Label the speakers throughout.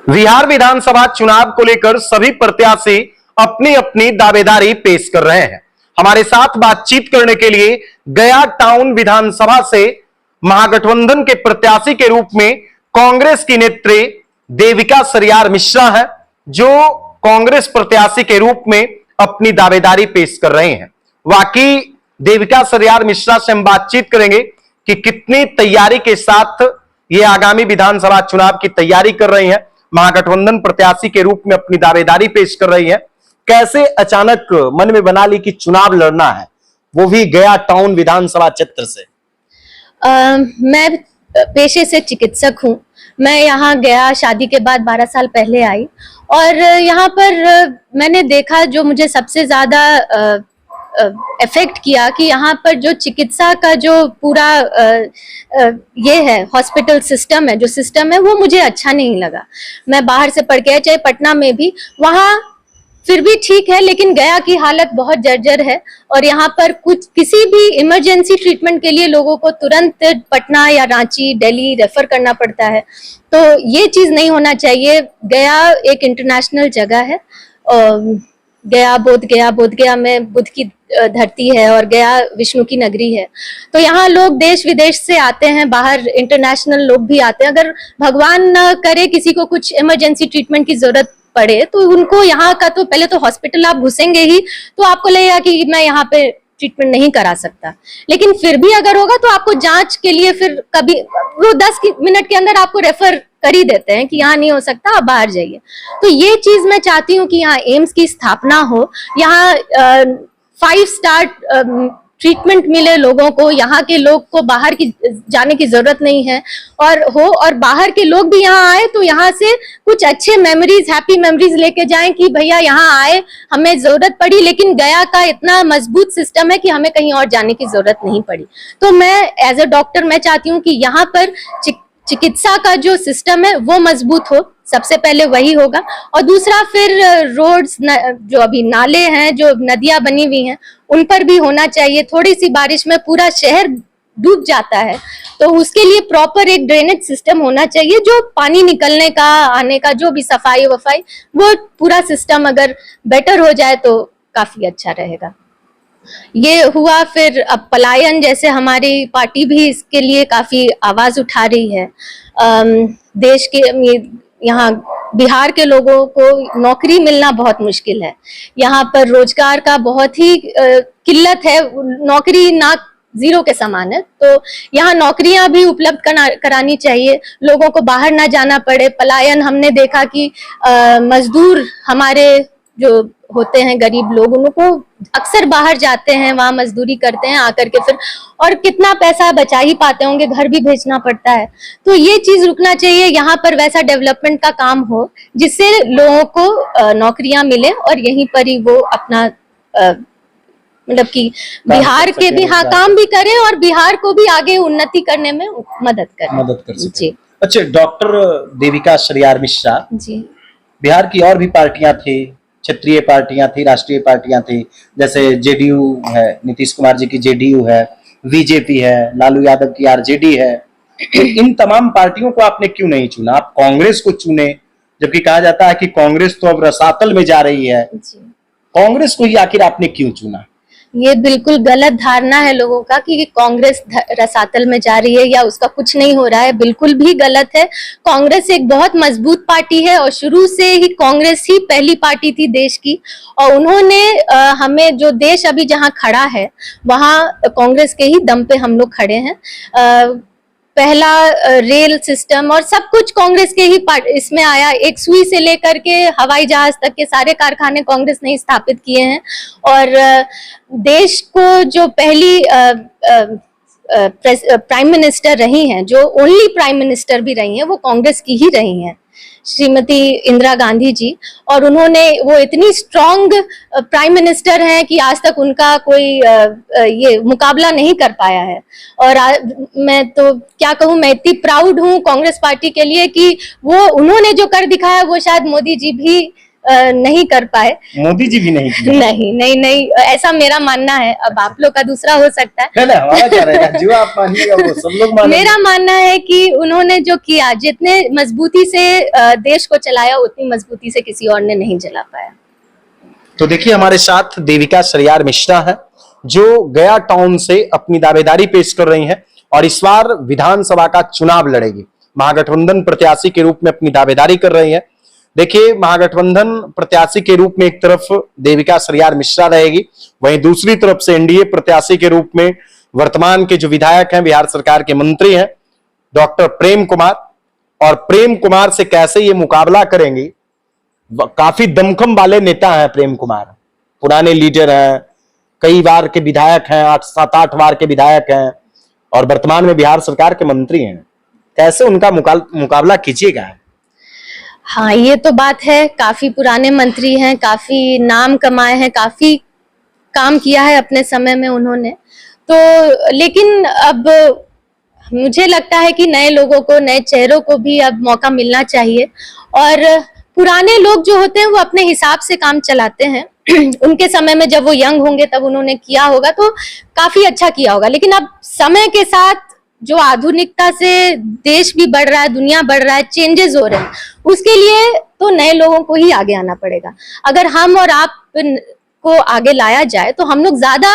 Speaker 1: बिहार विधानसभा चुनाव को लेकर सभी प्रत्याशी अपनी अपनी दावेदारी पेश कर रहे हैं। हमारे साथ बातचीत करने के लिए गया टाउन विधानसभा से महागठबंधन के प्रत्याशी के रूप में कांग्रेस की नेत्री देविका सरियार मिश्रा है, जो कांग्रेस प्रत्याशी के रूप में अपनी दावेदारी पेश कर रहे हैं। वाकई देविका सरियार मिश्रा से हम बातचीत करेंगे कि कितनी तैयारी के साथ ये आगामी विधानसभा चुनाव की तैयारी कर रही हैं, महागठबंधन प्रत्याशी के रूप में अपनी दावेदारी पेश कर रही है। कैसे अचानक मन में बना ली कि चुनाव लड़ना है, वो भी गया टाउन विधानसभा क्षेत्र से?
Speaker 2: मैं पेशे से चिकित्सक हूँ। मैं यहाँ गया शादी के बाद 12 साल पहले आई और यहाँ पर मैंने देखा जो मुझे सबसे ज्यादा इफेक्ट किया कि यहाँ पर जो चिकित्सा का जो पूरा ये है हॉस्पिटल सिस्टम है, जो सिस्टम है वो मुझे अच्छा नहीं लगा। मैं बाहर से पढ़ के आई, चाहे पटना में भी, वहाँ फिर भी ठीक है, लेकिन गया की हालत बहुत जर्जर है और यहाँ पर किसी भी इमरजेंसी ट्रीटमेंट के लिए लोगों को तुरंत पटना या रांची, दिल्ली रेफर करना पड़ता है। तो ये चीज नहीं होना चाहिए। गया एक इंटरनेशनल जगह है। गया बोध गया में बुद्ध की धरती है और गया विष्णु की नगरी है। तो यहाँ लोग देश विदेश से आते हैं, बाहर इंटरनेशनल लोग भी आते हैं। अगर भगवान न करे किसी को कुछ इमरजेंसी ट्रीटमेंट की जरूरत पड़े तो उनको यहाँ का, तो पहले तो हॉस्पिटल आप घुसेंगे ही तो आपको लगेगा कि मैं यहाँ पे ट्रीटमेंट नहीं करा सकता, लेकिन फिर भी अगर होगा तो आपको जांच के लिए फिर कभी वो 10 मिनट के अंदर आपको रेफर कर ही देते हैं कि यहाँ नहीं हो सकता, आप बाहर जाइए। तो ये चीज मैं चाहती हूँ कि यहाँ एम्स की स्थापना हो, यहाँ 5 स्टार ट्रीटमेंट मिले लोगों को, यहाँ के लोग को बाहर की जाने की जरूरत नहीं है और बाहर के लोग भी यहाँ आए तो यहाँ से कुछ अच्छे मेमोरीज, हैप्पी मेमोरीज लेके जाएं कि भैया यहाँ आए, हमें जरूरत पड़ी, लेकिन गया का इतना मजबूत सिस्टम है कि हमें कहीं और जाने की जरूरत नहीं पड़ी। तो मैं एज अ डॉक्टर मैं चाहती हूँ कि यहाँ पर चिकित्सा का जो सिस्टम है वो मजबूत हो, सबसे पहले वही होगा। और दूसरा फिर रोड्स, जो अभी नाले हैं, जो नदियां बनी हुई हैं, उन पर भी होना चाहिए। थोड़ी सी बारिश में पूरा शहर डूब जाता है, तो उसके लिए प्रॉपर एक ड्रेनेज सिस्टम होना चाहिए, जो पानी निकलने का, आने का, जो भी सफाई वफाई, वो पूरा सिस्टम अगर बेटर हो जाए तो काफी अच्छा रहेगा। ये हुआ। फिर अब पलायन, जैसे हमारी पार्टी भी इसके लिए काफी आवाज उठा रही है। देश के यहाँ बिहार के लोगों को नौकरी मिलना बहुत मुश्किल है, यहाँ पर रोजगार का बहुत ही किल्लत है, नौकरी ना जीरो के समान है। तो यहाँ नौकरियां भी उपलब्ध करानी चाहिए, लोगों को बाहर ना जाना पड़े। पलायन हमने देखा कि मजदूर हमारे जो होते हैं गरीब लोग, उनको अक्सर बाहर जाते हैं, वहां मजदूरी करते हैं आकर के, फिर और कितना पैसा बचा ही पाते होंगे, घर भी भेजना पड़ता है। तो ये चीज रुकना चाहिए, यहाँ पर वैसा डेवलपमेंट का काम हो जिससे लोगों को नौकरियां मिले और यहीं पर ही वो अपना मतलब कि बिहार के भी काम भी करें और बिहार को भी आगे उन्नति करने में मदद कर सके।
Speaker 1: अच्छा, डॉक्टर देविका सरियार मिश्रा जी, बिहार की और भी पार्टियां थी, क्षेत्रीय पार्टियां थी, राष्ट्रीय पार्टियां थी, जैसे जेडीयू है, नीतीश कुमार जी की जेडीयू है, बीजेपी है, लालू यादव की आरजेडी है। तो इन तमाम पार्टियों को आपने क्यों नहीं चुना? आप कांग्रेस को चुने, जबकि कहा जाता है कि कांग्रेस तो अब रसातल में जा रही है। कांग्रेस को ही आखिर आपने क्यों चुना?
Speaker 2: ये बिल्कुल गलत धारणा है लोगों का कि कांग्रेस रसातल में जा रही है या उसका कुछ नहीं हो रहा है, बिल्कुल भी गलत है। कांग्रेस एक बहुत मजबूत पार्टी है और शुरू से ही कांग्रेस ही पहली पार्टी थी देश की, और उन्होंने हमें जो देश अभी जहां खड़ा है वहां कांग्रेस के ही दम पे हम लोग खड़े हैं। पहला रेल सिस्टम और सब कुछ कांग्रेस के ही इसमें आया, एक सुई से लेकर के हवाई जहाज तक के सारे कारखाने कांग्रेस ने स्थापित किए हैं। और देश को जो पहली प्राइम मिनिस्टर रही हैं, जो ओनली प्राइम मिनिस्टर भी रही हैं, वो कांग्रेस की ही रही हैं, श्रीमती इंदिरा गांधी जी। और उन्होंने, वो इतनी स्ट्रॉन्ग प्राइम मिनिस्टर हैं कि आज तक उनका कोई ये मुकाबला नहीं कर पाया है। और मैं तो क्या कहूँ, मैं इतनी प्राउड हूँ कांग्रेस पार्टी के लिए कि वो उन्होंने जो कर दिखाया वो शायद मोदी जी भी नहीं कर पाए।
Speaker 1: मोदी जी भी नहीं किया।
Speaker 2: नहीं नहीं नहीं, ऐसा मेरा मानना है। अब आप लोग का दूसरा हो सकता है।
Speaker 1: नहीं, हमारा क्या रहेगा, जो आप मानिएगा वो सब लोग मानेंगे।
Speaker 2: मेरा मानना है कि उन्होंने जो किया, जितने मजबूती से देश को चलाया, उतनी मजबूती से किसी और ने नहीं चला पाया।
Speaker 1: तो देखिए, हमारे साथ देविका सरियार मिश्रा है, जो गया टाउन से अपनी दावेदारी पेश कर रही हैं और इस बार विधानसभा का चुनाव लड़ेगी। महागठबंधन प्रत्याशी के रूप में अपनी दावेदारी कर रही है। देखिए, महागठबंधन प्रत्याशी के रूप में एक तरफ देविका सरियार मिश्रा रहेगी, वहीं दूसरी तरफ से एनडीए प्रत्याशी के रूप में वर्तमान के जो विधायक हैं, बिहार सरकार के मंत्री हैं डॉक्टर प्रेम कुमार। और प्रेम कुमार से कैसे ये मुकाबला करेंगी, काफी दमखम वाले नेता हैं प्रेम कुमार, पुराने लीडर हैं, कई बार के विधायक हैं, 7-8 बार के विधायक हैं और वर्तमान में बिहार सरकार के मंत्री हैं। कैसे उनका मुकाबला कीजिएगा?
Speaker 2: हाँ, ये तो बात है। काफी पुराने मंत्री हैं, काफी नाम कमाए हैं, काफी काम किया है अपने समय में उन्होंने। तो लेकिन अब मुझे लगता है कि नए लोगों को, नए चेहरों को भी अब मौका मिलना चाहिए। और पुराने लोग जो होते हैं वो अपने हिसाब से काम चलाते हैं। उनके समय में जब वो यंग होंगे तब उन्होंने किया होगा तो काफी अच्छा किया होगा। लेकिन अब समय के साथ जो आधुनिकता से देश भी बढ़ रहा है, दुनिया बढ़ रहा है, चेंजेस हो रहे हैं, उसके लिए तो नए लोगों को ही आगे आना पड़ेगा। अगर हम और आप को आगे लाया जाए तो हम लोग ज्यादा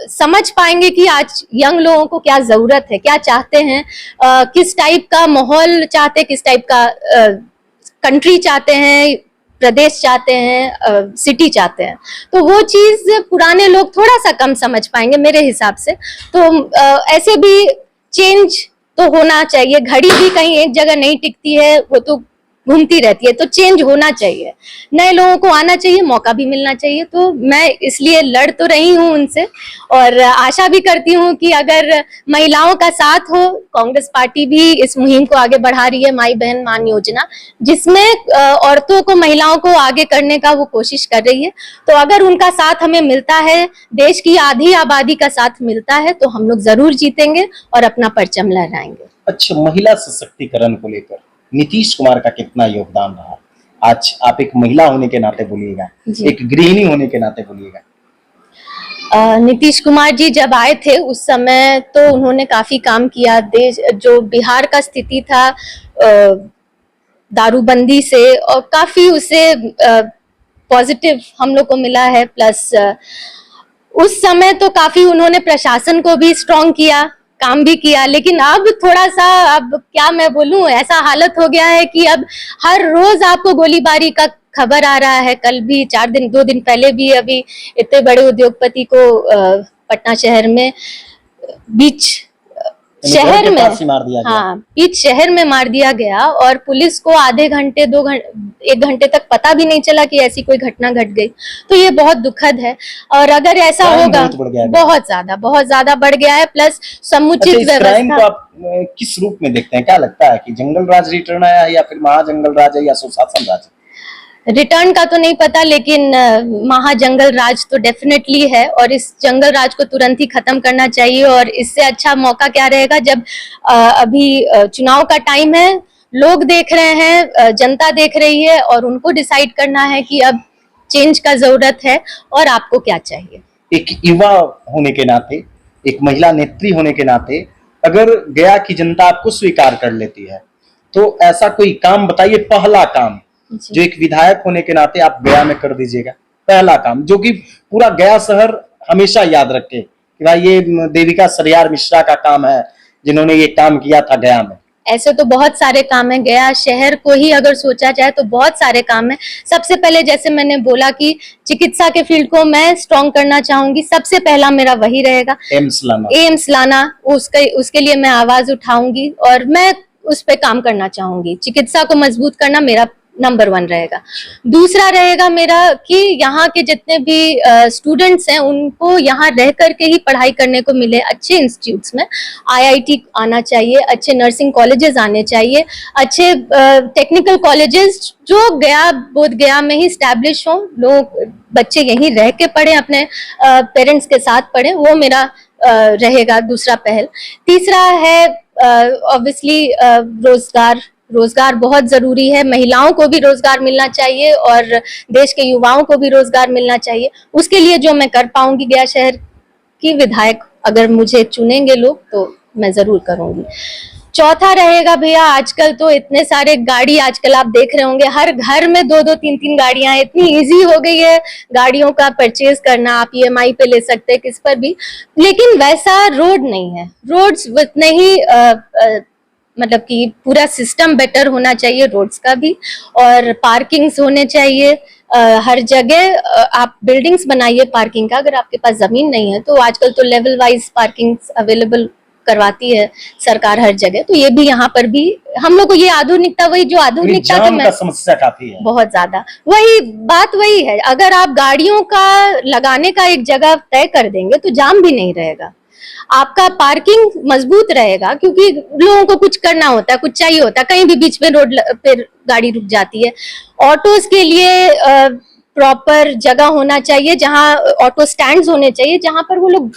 Speaker 2: समझ पाएंगे कि आज यंग लोगों को क्या जरूरत है, क्या चाहते हैं, किस टाइप का माहौल चाहते हैं, किस टाइप का कंट्री चाहते हैं, प्रदेश चाहते हैं, सिटी चाहते हैं। तो वो चीज पुराने लोग थोड़ा सा कम समझ पाएंगे मेरे हिसाब से। तो ऐसे भी चेंज तो होना चाहिए। घड़ी भी कहीं एक जगह नहीं टिकती है, वो तो घूमती रहती है। तो चेंज होना चाहिए, नए लोगों को आना चाहिए, मौका भी मिलना चाहिए। तो मैं इसलिए लड़ तो रही हूँ उनसे और आशा भी करती हूँ कि अगर महिलाओं का साथ हो, कांग्रेस पार्टी भी इस मुहिम को आगे बढ़ा रही है, माई बहन मान योजना, जिसमें औरतों को, महिलाओं को आगे करने का वो कोशिश कर रही है। तो अगर उनका साथ हमें मिलता है, देश की आधी आबादी का साथ मिलता है, तो हम लोग जरूर जीतेंगे और अपना परचम लहराएंगे।
Speaker 1: अच्छा, महिला सशक्तिकरण को लेकर नीतीश कुमार का कितना योगदान रहा? आज आप एक महिला होने के नाते बोलिएगा, एक गृहिणी होने के नाते बोलिएगा।
Speaker 2: नीतीश कुमार जी जब आए थे उस समय तो उन्होंने काफी काम किया। देश, जो बिहार का स्थिति था दारूबंदी से, और काफी उसे पॉजिटिव हम लोग को मिला है। प्लस उस समय तो काफी उन्होंने प्रशासन को भी स्ट्रॉन्ग किया, काम भी किया। लेकिन अब थोड़ा सा, अब क्या मैं बोलूं, ऐसा हालत हो गया है कि अब हर रोज आपको गोलीबारी का खबर आ रहा है। कल भी 2 दिन पहले भी अभी इतने बड़े उद्योगपति को पटना शहर में बीच शहर में
Speaker 1: मार दिया गया।
Speaker 2: हाँ, बीच शहर में मार दिया गया और पुलिस को आधे घंटे, 1 घंटे तक पता भी नहीं चला कि ऐसी कोई घटना घट गई। तो ये बहुत दुखद है। और अगर ऐसा होगा, बहुत ज्यादा बढ़ गया है। प्लस समुचित व्यवस्था
Speaker 1: को आप किस रूप में देखते हैं? क्या लगता है कि जंगल राज रिटर्न आया है या फिर महाजंगल राज है या सुशासन राज?
Speaker 2: रिटर्न का तो नहीं पता, लेकिन महाजंगल राज तो डेफिनेटली है और इस जंगल राज को तुरंत ही खत्म करना चाहिए। और इससे अच्छा मौका क्या रहेगा जब अभी चुनाव का टाइम है, लोग देख रहे हैं, जनता देख रही है और उनको डिसाइड करना है कि अब चेंज का जरूरत है और आपको क्या चाहिए।
Speaker 1: एक युवा होने के नाते, एक महिला नेत्री होने के नाते, अगर गया की जनता आपको स्वीकार कर लेती है तो ऐसा कोई काम बताइए, पहला काम जो एक विधायक होने के नाते आप गया में कर दीजिएगा, पहला काम जो कि पूरा गया शहर हमेशा याद रखे कि भाई ये देविका सरियार मिश्रा का काम है, जिन्होंने ये काम किया था गया में।
Speaker 2: ऐसे तो बहुत सारे काम है, गया शहर को ही अगर सोचा जाए तो बहुत सारे काम है। सबसे पहले जैसे मैंने बोला कि चिकित्सा के फील्ड को मैं स्ट्रॉन्ग करना चाहूंगी, सबसे पहला मेरा वही रहेगा। एम्स लाना, उसके लिए मैं आवाज उठाऊंगी और मैं उस पर काम करना चाहूंगी। चिकित्सा को मजबूत करना मेरा नंबर 1 रहेगा। दूसरा रहेगा मेरा कि यहाँ के जितने भी स्टूडेंट्स हैं उनको यहाँ रह करके ही पढ़ाई करने को मिले, अच्छे इंस्टीट्यूट्स में। IIT आना चाहिए, अच्छे नर्सिंग कॉलेजेस आने चाहिए, अच्छे टेक्निकल कॉलेजेस जो बोध गया में ही स्टैब्लिश हो, लोग बच्चे यहीं रह के पढ़े, अपने पेरेंट्स के साथ पढ़े, वो मेरा रहेगा दूसरा पहल। तीसरा है ऑब्वियसली रोजगार बहुत जरूरी है, महिलाओं को भी रोजगार मिलना चाहिए और देश के युवाओं को भी रोजगार मिलना चाहिए। उसके लिए जो मैं कर पाऊंगी गया शहर की विधायक, अगर मुझे चुनेंगे लोग तो मैं जरूर करूंगी। चौथा रहेगा भैया, आजकल तो इतने सारे गाड़ी, आजकल आप देख रहे होंगे हर घर में 2-2 3-3 गाड़ियां हैं। इतनी इजी हो गई है गाड़ियों का परचेज करना, आप ईएमआई पे ले सकते हैं किस पर भी, लेकिन वैसा रोड नहीं है। रोड्स उतने ही मतलब कि पूरा सिस्टम बेटर होना चाहिए रोड्स का भी, और पार्किंग्स होने चाहिए हर जगह। आप बिल्डिंग्स बनाइए पार्किंग का, अगर आपके पास जमीन नहीं है तो आजकल तो लेवल वाइज पार्किंग्स अवेलेबल करवाती है सरकार हर जगह। तो ये भी यहाँ पर भी हम लोग को ये आधुनिकता, वही जो आधुनिकता
Speaker 1: जाम का समस्या काफी है,
Speaker 2: बहुत ज्यादा। वही बात वही है, अगर आप गाड़ियों का लगाने का एक जगह तय कर देंगे तो जाम भी नहीं रहेगा, आपका पार्किंग मजबूत रहेगा, क्योंकि लोगों को कुछ करना होता है, कुछ चाहिए होता है, कहीं भी बीच में रोड पे गाड़ी रुक जाती है। ऑटोज के लिए प्रॉपर जगह होना चाहिए, जहां ऑटो स्टैंड्स होने चाहिए, जहां पर वो लोग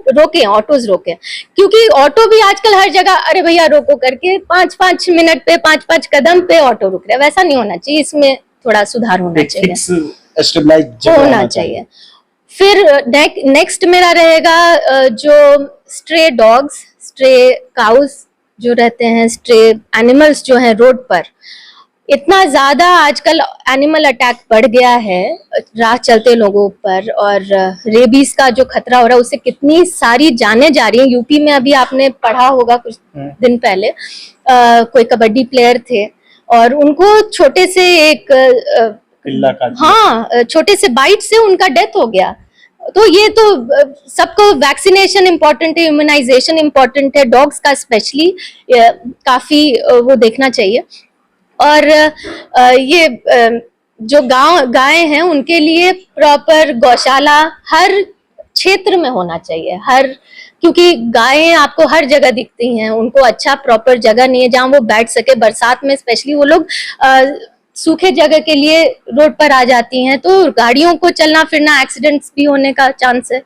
Speaker 2: रोके, ऑटोज रोके, क्योंकि ऑटो भी आजकल हर जगह अरे भैया रोको करके 5-5 मिनट पे 5-5 कदम पे ऑटो रुक रहे हैं, वैसा नहीं होना चाहिए। इसमें थोड़ा सुधार होना चाहिए। फिर नेक्स्ट मेरा रहेगा जो स्ट्रे डॉग्स, स्ट्रे काउस जो रहते हैं, स्ट्रे एनिमल्स जो हैं रोड पर, इतना ज्यादा आजकल एनिमल अटैक बढ़ गया है राह चलते लोगों पर, और रेबीज का जो खतरा हो रहा है उससे कितनी सारी जानें जा रही हैं। यूपी में अभी आपने पढ़ा होगा कुछ दिन पहले कोई कबड्डी प्लेयर थे और उनको छोटे से एक छोटे से बाइट से उनका डेथ हो गया। तो ये तो सबको वैक्सीनेशन इम्पोर्टेंट है, इम्यूनाइजेशन इम्पोर्टेंट है, डॉग्स का स्पेशली काफी वो देखना चाहिए। और ये जो गाय हैं उनके लिए प्रॉपर गौशाला हर क्षेत्र में होना चाहिए, क्योंकि गायें आपको हर जगह दिखती हैं, उनको अच्छा प्रॉपर जगह नहीं है जहां वो बैठ सके। बरसात में स्पेशली वो लोग सूखे जगह के लिए रोड पर आ जाती हैं, तो गाड़ियों को चलना फिरना, एक्सीडेंट्स भी होने का चांस है।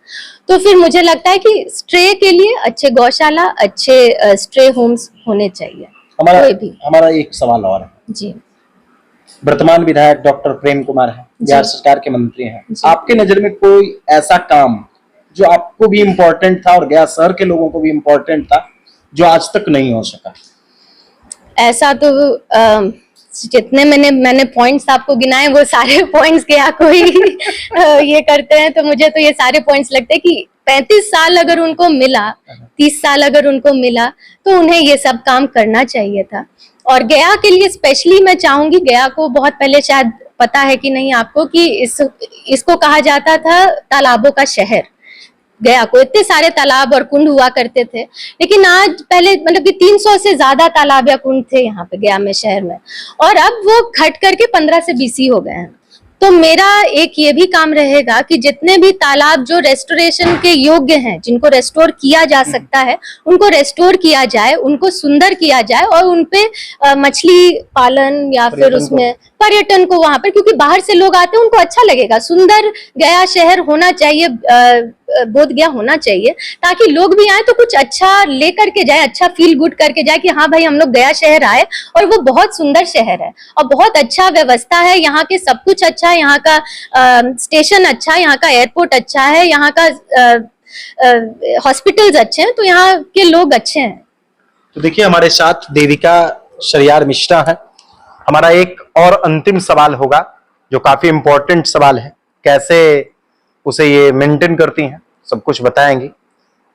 Speaker 2: तो फिर मुझे लगता है कि स्ट्रे के लिए अच्छे गौशाला, अच्छे स्ट्रे होम्स होने चाहिए।
Speaker 1: हमारा एक सवाल और है
Speaker 2: जी।
Speaker 1: वर्तमान विधायक डॉक्टर प्रेम कुमार है, बिहार सरकार के मंत्री हैं, आपके नजर में कोई ऐसा काम जो आपको भी इम्पोर्टेंट था और गया शहर के लोगों को भी इम्पोर्टेंट था जो आज तक नहीं हो सका?
Speaker 2: ऐसा तो जितने मैंने पॉइंट्स आपको गिनाए वो सारे पॉइंट्स क्या कोई ये करते हैं, तो मुझे तो ये सारे पॉइंट्स लगते हैं कि 35 साल अगर उनको मिला, 30 साल अगर उनको मिला, तो उन्हें ये सब काम करना चाहिए था। और गया के लिए स्पेशली मैं चाहूंगी, गया को बहुत पहले शायद पता है कि नहीं आपको कि इसको कहा जाता था तालाबों का शहर। गया को इतने सारे तालाब और कुंड हुआ करते थे, लेकिन आज पहले मतलब कि 300 से ज्यादा तालाब या कुंड थे यहाँ पे गया में शहर में, और अब वो घट करके 15 से 20 ही हो गए हैं। तो मेरा एक ये भी काम रहेगा कि जितने भी तालाब जो रेस्टोरेशन के योग्य हैं, जिनको रेस्टोर किया जा सकता है, उनको रेस्टोर किया जाए, उनको सुंदर किया जाए, और उनपे मछली पालन या फिर उसमें पर्यटन को वहां पर, क्योंकि बाहर से लोग आते हैं उनको अच्छा लगेगा। सुंदर गया शहर होना चाहिए, बोध गया होना चाहिए, ताकि लोग भी आए तो कुछ अच्छा लेकर के जाए, अच्छा फील गुड करके जाए कि हाँ भाई हम लोग गया शहर आए और वो बहुत सुंदर शहर है और बहुत अच्छा व्यवस्था है, यहाँ के सब कुछ अच्छा है, यहाँ का स्टेशन अच्छा है, यहाँ का एयरपोर्ट अच्छा है, यहाँ का हॉस्पिटल्स अच्छे हैं, तो यहाँ के लोग अच्छे हैं।
Speaker 1: तो देखिए हमारे साथ देविका शरियार मिश्रा है। हमारा एक और अंतिम सवाल होगा जो काफी इंपॉर्टेंट सवाल है, कैसे उसे ये मेंटेन करती हैं, सब कुछ बताएंगी,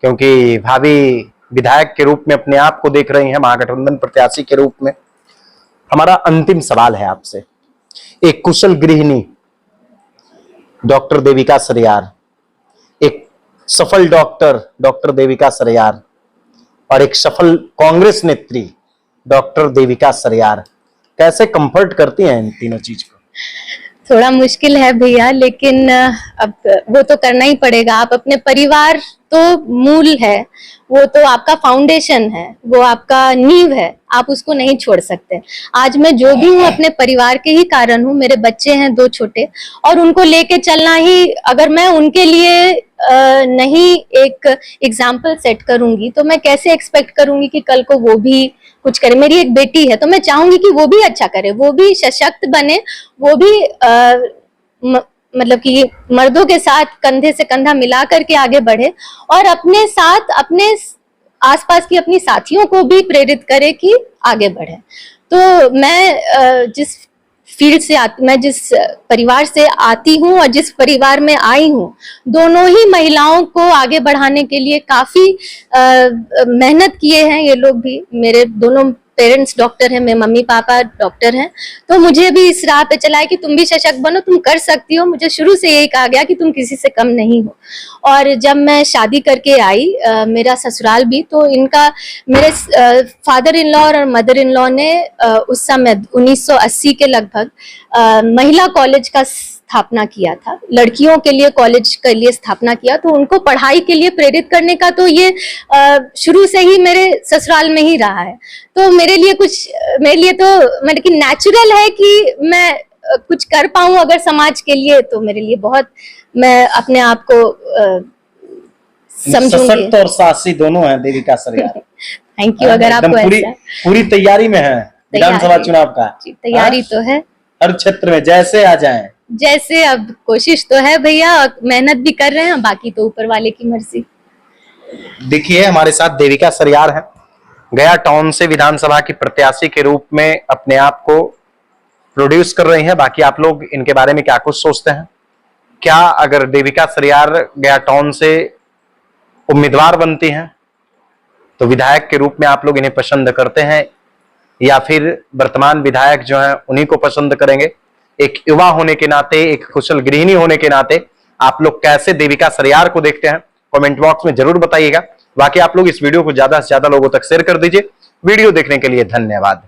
Speaker 1: क्योंकि भावी विधायक के रूप में अपने आप को देख रही हैं, महागठबंधन प्रत्याशी के रूप में। हमारा अंतिम सवाल है आपसे, एक कुशल गृहिणी डॉक्टर देविका शरियार, एक सफल डॉक्टर देविका शरियार, और एक सफल कांग्रेस नेत्री डॉक्टर देविका शरियार, कैसे कंफर्ट करती हैं इन तीनों चीज को?
Speaker 2: थोड़ा मुश्किल है भैया, लेकिन अब वो तो करना ही पड़ेगा। आप अपने परिवार तो मूल है, वो तो आपका फाउंडेशन है, वो आपका नींव है, आप उसको नहीं छोड़ सकते। आज मैं जो भी हूँ अपने परिवार के ही कारण हूँ। मेरे बच्चे हैं 2 छोटे, और उनको लेके चलना ही, अगर मैं उनके लिए नहीं एक एग्जाम्पल सेट करूंगी तो मैं कैसे एक्सपेक्ट करूंगी कि कल को वो भी कुछ करे। मेरी एक बेटी है तो मैं चाहूंगी कि वो भी अच्छा करे, वो भी सशक्त बने, वो भी मतलब कि मर्दों के साथ कंधे से कंधा मिला करके आगे बढ़े और अपने साथ अपने आसपास की अपनी साथियों को भी प्रेरित करे कि आगे बढ़े। तो मैं जिस फील्ड से मैं जिस परिवार से आती हूँ और जिस परिवार में आई हूँ, दोनों ही महिलाओं को आगे बढ़ाने के लिए काफी मेहनत किए हैं ये लोग भी। मेरे दोनों पेरेंट्स डॉक्टर हैं, मेरे मम्मी पापा डॉक्टर हैं, तो मुझे भी इस राह पे चला है कि तुम भी सशक्त बनो, तुम कर सकती हो। मुझे शुरू से यही कहा गया कि तुम किसी से कम नहीं हो। और जब मैं शादी करके आई, मेरा ससुराल भी, तो इनका मेरे फादर इन लॉ और मदर इन लॉ ने उस समय 1980 के लगभग महिला कॉलेज का स्थापना किया था, लड़कियों के लिए कॉलेज के लिए स्थापना किया। तो उनको पढ़ाई के लिए प्रेरित करने का तो ये शुरू से ही मेरे ससुराल में ही रहा है। तो मेरे लिए तो मतलब कि नेचुरल है कि मैं कुछ कर पाऊं अगर समाज के लिए, तो मेरे लिए बहुत, मैं अपने आप को समझूंगी।
Speaker 1: सशक्त और साहसी दोनों हैं देविका सरियार।
Speaker 2: Thank you. अगर आपको
Speaker 1: पूरी तैयारी में है विधानसभा चुनाव का?
Speaker 2: तैयारी तो है,
Speaker 1: हर क्षेत्र में जैसे आ जाएं,
Speaker 2: जैसे अब कोशिश तो है भैया, मेहनत भी कर रहे हैं, बाकी तो ऊपर वाले की मर्जी।
Speaker 1: देखिए हमारे साथ देविका सरियार हैं, गया टाउन से विधानसभा की प्रत्याशी के रूप में अपने आप को प्रोड्यूस कर रही हैं। बाकी आप लोग इनके बारे में क्या कुछ सोचते हैं? क्या अगर देविका सरियार गया टाउन से उम्मीदवार बनती हैं तो विधायक के रूप में आप लोग इन्हें पसंद करते हैं, या फिर वर्तमान विधायक जो हैं उन्हीं को पसंद करेंगे? एक युवा होने के नाते, एक कुशल गृहिणी होने के नाते आप लोग कैसे देविका सरियार को देखते हैं, कमेंट बॉक्स में जरूर बताइएगा। बाकी आप लोग इस वीडियो को ज्यादा से ज्यादा लोगों तक शेयर कर दीजिए। वीडियो देखने के लिए धन्यवाद।